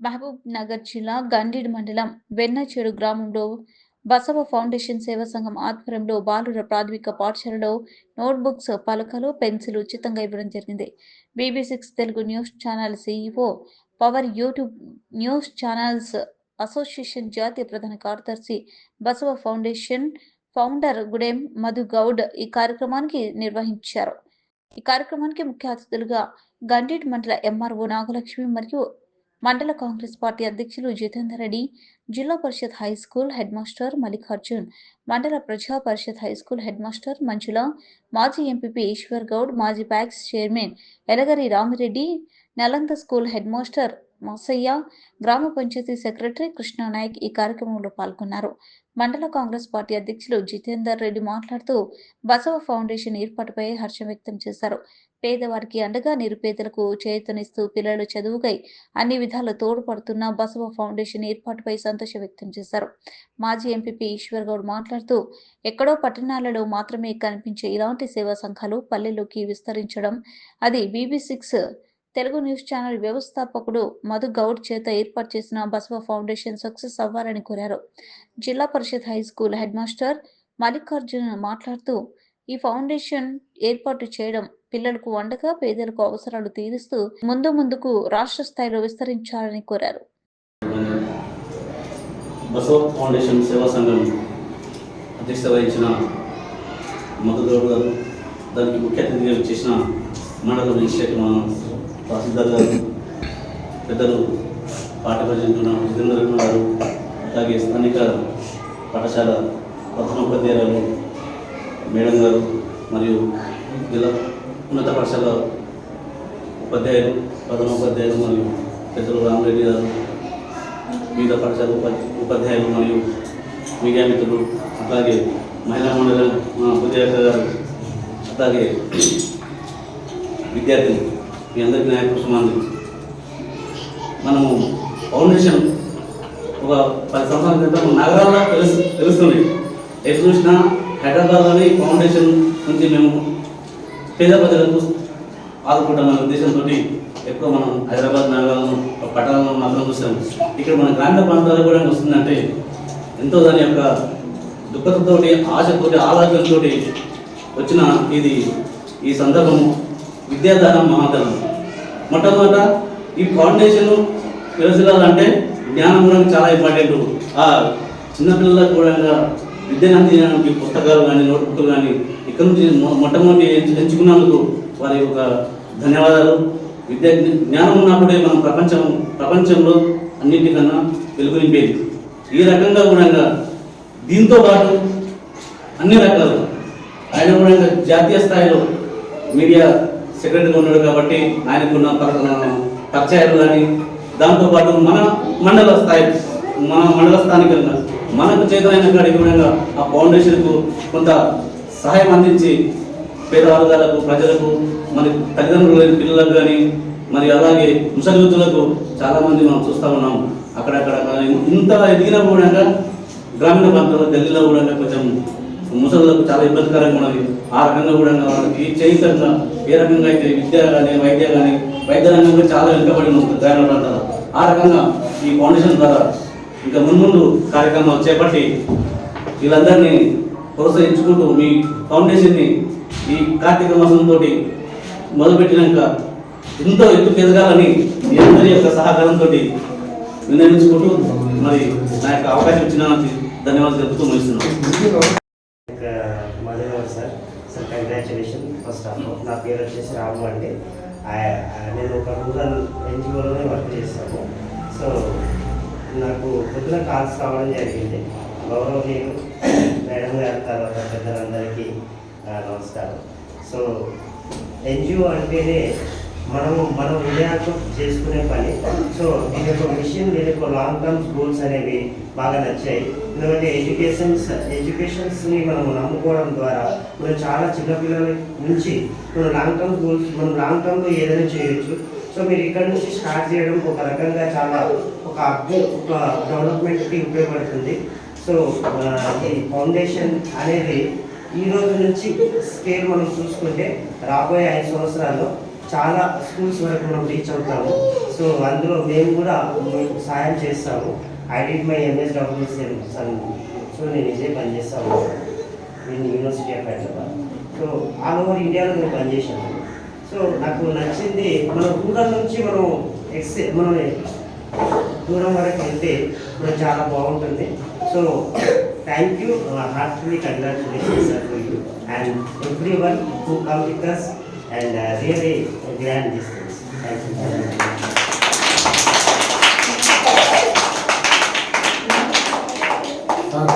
మహబూబ్ నగర్ జిల్లా గండీడ్ మండలం వెన్నచేడు గ్రామంలో బసవ ఫౌండేషన్ సేవా సంఘం ఆధ్వర్యంలో బాలుర ప్రాథమిక పాఠశాలలో నోట్బుక్స్, పలకలు, పెన్సిల్ ఉచితంగా ఇవ్వడం జరిగింది. బీబీ6 Telugu news channel CEO, power YouTube news channels association జాతీయ ప్రధాన కార్యదర్శి, బసవ ఫౌండేషన్ ఫౌండర్ గుడెం మధు గౌడ్ ఈ కార్యక్రమానికి నిర్వహించారు. ఈ కార్యక్రమానికి ముఖ్య అతిథులుగా గండీడ్ మండల ఎంఆర్ఓ నాగలక్ష్మి మరియు మండల కాంగ్రెస్ పార్టీ అధ్యక్షులు Jitender Reddy, Zilla Parishad high school head master Mallikarjun, Mandal Praja Parishad high school head master Manjula, మాజీ ఎంపీపీ ఈశ్వర్ గౌడ్, మాజీ PACS chairman Elagari Ramireddy, Nalanda school head master Masaiah, Gram Panchayat secretary Krishna Nayak ఈ కార్యక్రమంలో పాల్గొన్నారు. మండల కాంగ్రెస్ పార్టీ అధ్యక్షులు జితేందర్ రెడ్డి మాట్లాడుతూ బసవ ఫౌండేషన్ ఏర్పాటుపై హర్షం వ్యక్తం చేశారు. పేదవారికి అండగా నిరుపేదలకు చేయూతనిస్తూ పిల్లల చదువుకై అన్ని విధాలు తోడ్పడుతున్న బసవ ఫౌండేషన్ ఏర్పాటుపై సంతోషం వ్యక్తం చేశారు. మాజీ ఎంపీపీ ఈశ్వర్ గౌడ్ మాట్లాడుతూ ఎక్కడో పట్టణాలలో మాత్రమే కనిపించే ఇలాంటి సేవా సంఘాలు పల్లెల్లోకి విస్తరించడం, అది బీబీ6 తెలుగు న్యూస్ ఛానల్ వ్యవస్థాపకుడు మధు గౌడ్ చేత ఏర్పాటు చేసిన బసవ ఫౌండేషన్ సక్సెస్ అవ్వాలని కోరారు. Zilla Parishad high school head master Mallikarjun మాట్లాడుతూ ఈ ఫౌండేషన్ ఏర్పాటు చేయడం పిల్లలకు అండగా, పేదలకు అవసరాలు తీరుస్తూ ముందుకు రాష్ట్ర స్థాయిలో విస్తరించాలని కోరారు. బసవ ఫౌండేషన్ సేవా సంఘం అధ్యక్షత వహించిన మధు గౌడ్ గారు, దానికి ముఖ్య అతిథిగా చేసిన మండల అడ్మినిస్ట్రేటివ్ తహసీల్దార్ గారు, పెద్దలు పార్టీ ప్రెసిడెంట్ జితేందర్ రెడ్డి గారు, అలాగే స్థానిక పాఠశాల ప్రధానోపాధ్యాయులు మేడం గారు మరియు జిల్లా ఉన్నత పాఠశాల ఉపాధ్యాయులు, ప్రధానోపాధ్యాయులు మరియు పెద్దలు రామిరెడ్డి గారు, వివిధ పాఠశాల ఉపాధ్యాయులు మరియు మీడియా మిత్రులు, అట్లాగే మహిళా మండలి ఉపాధ్యాయులు గారు, అట్లాగే విద్యార్థులు, మీ అందరికీ న్యాయకృష్ణమాంది. మనము ఫౌండేషన్ ఒక 10 సంవత్సరాల క్రితం నగరాల్లో తెలుస్తుంది. ఎటు చూసినా హైదరాబాద్లోని ఫౌండేషన్ నుంచి మేము పేద ప్రజలకు ఆదుకుంటామనే ఉద్దేశంతో ఎక్కువ మనం హైదరాబాద్ నగరాలను పట్టణాలను మాత్రం చూస్తాము. ఇక్కడ మన గ్రామీణ ప్రాంతాలకు కూడా వస్తుందంటే ఎంతో దాని యొక్క దుఃఖతోటి, ఆశతోటి, ఆలోచనతో వచ్చిన ఈ సందర్భము విద్యాదానం మహాదానం. మొట్టమొదట ఈ ఫౌండేషన్ విరసిల్లాలంటే జ్ఞానం కూడా చాలా ఇంపార్టెంట్. ఆ చిన్నపిల్లలకు కూడా విద్యను అందించడానికి పుస్తకాలు కానీ, నోట్బుక్లు కానీ ఇక్కడ నుంచి మొట్టమొదటి ఎంచుకున్నందుకు వారి యొక్క ధన్యవాదాలు. జ్ఞానం ఉన్నప్పుడే మనం ప్రపంచంలో అన్నింటికన్నా వెలుగు నింపేది. ఈ రకంగా కూడా దీంతో పాటు అన్ని రకాలు ఆయన కూడా జాతీయ స్థాయిలో మీడియా సెక్రటరీగా ఉన్నాడు కాబట్టి ఆయనకున్న పరిచయాలు కానీ, దాంతోపాటు మన మండల స్థానికంగా మనకు చేతనైన కాడికి కూడా ఆ ఫౌండేషన్కు కొంత సహాయం అందించి పేద వర్గాలకు, ప్రజలకు, మరి తల్లిదండ్రులు లేని పిల్లలకు కానీ, మరి అలాగే ముసలివృద్ధులకు చాలామంది మనం చూస్తూ ఉన్నాం. అక్కడక్కడ ఇంత ఎదిగినా కూడా గ్రామీణ ప్రాంతాల్లో ఢిల్లీలో కూడా కొంచెం ముసలులకు చాలా ఇబ్బందికరంగా ఉన్నది. ఆ రకంగా కూడా వాళ్ళకి చేయితంగా ఏ రకంగా అయితే విద్య కానీ, వైద్య రంగంగా చాలా వెనుకబడి ఉంటుంది గ్రామీణ ప్రాంతాల్లో. ఆ రకంగా ఈ ఫౌండేషన్ ద్వారా ఇంకా ముందు కార్యక్రమాలు చేపట్టి వీళ్ళందరినీ ప్రోత్సహించుకుంటూ మీ ఫౌండేషన్ని ఈ కార్తీక మాసంతో మొదలుపెట్టినాక ఎంతో ఎత్తుకు ఎదగాలని మీ అందరి యొక్క సహకారంతో వినియోగించుకుంటూ మరి నా యొక్క అవకాశం ఇచ్చిన ధన్యవాదాలు చెప్తూ ముగిస్తున్నాను. Sir congratulation. First of all నా పేరు వచ్చేసి రాము అండి. నేను ఒక రూరల్ ఎన్జిఓలోనే వర్క్ చేస్తాను. సో నాకు పొద్దున కాల్స్ రావడం జరిగింది. గౌరవనీయులు మేడం గారి తర్వాత పెద్దలందరికీ నమస్కారం. సో ఎన్జిఓ అంటేనే మనం విజయాలకు చేసుకునే పని. సో దీని యొక్క మిషన్, దీని యొక్క లాంగ్ టర్మ్ గోల్స్ అనేవి బాగా నచ్చాయి. ఎందుకంటే ఎడ్యుకేషన్స్ని మనం నమ్ముకోవడం ద్వారా మనం చాలా చిన్నపిల్లల నుంచి మనం లాంగ్ టర్మ్లో ఏదైనా చేయొచ్చు. సో మీరు ఇక్కడ నుంచి స్టార్ట్ చేయడం ఒక రకంగా చాలా ఒక డెవలప్మెంట్కి ఉపయోగపడుతుంది. సో ఈ ఫౌండేషన్ అనేది ఈ రోజు నుంచి స్కేల్ మనం చూసుకుంటే రాబోయే 5 సంవత్సరాల్లో చాలా స్కూల్స్ వరకు మనం రీచ్ అవుతాము. సో అందులో మేము కూడా మీకు సహాయం చేస్తాము. I did my MSW so నేను ఇదే పనిచేస్తాను నేను university of Hyderabad. So all over ఇండియాలో నేను పనిచేశాను. సో నాకు నచ్చింది మన రూరల్ నుంచి మనం దూరం వరకు వెళ్తే మనకు చాలా బాగుంటుంది. So thank you, heartfully congratulations to you and everyone who come with us and really grand distance. Thank you.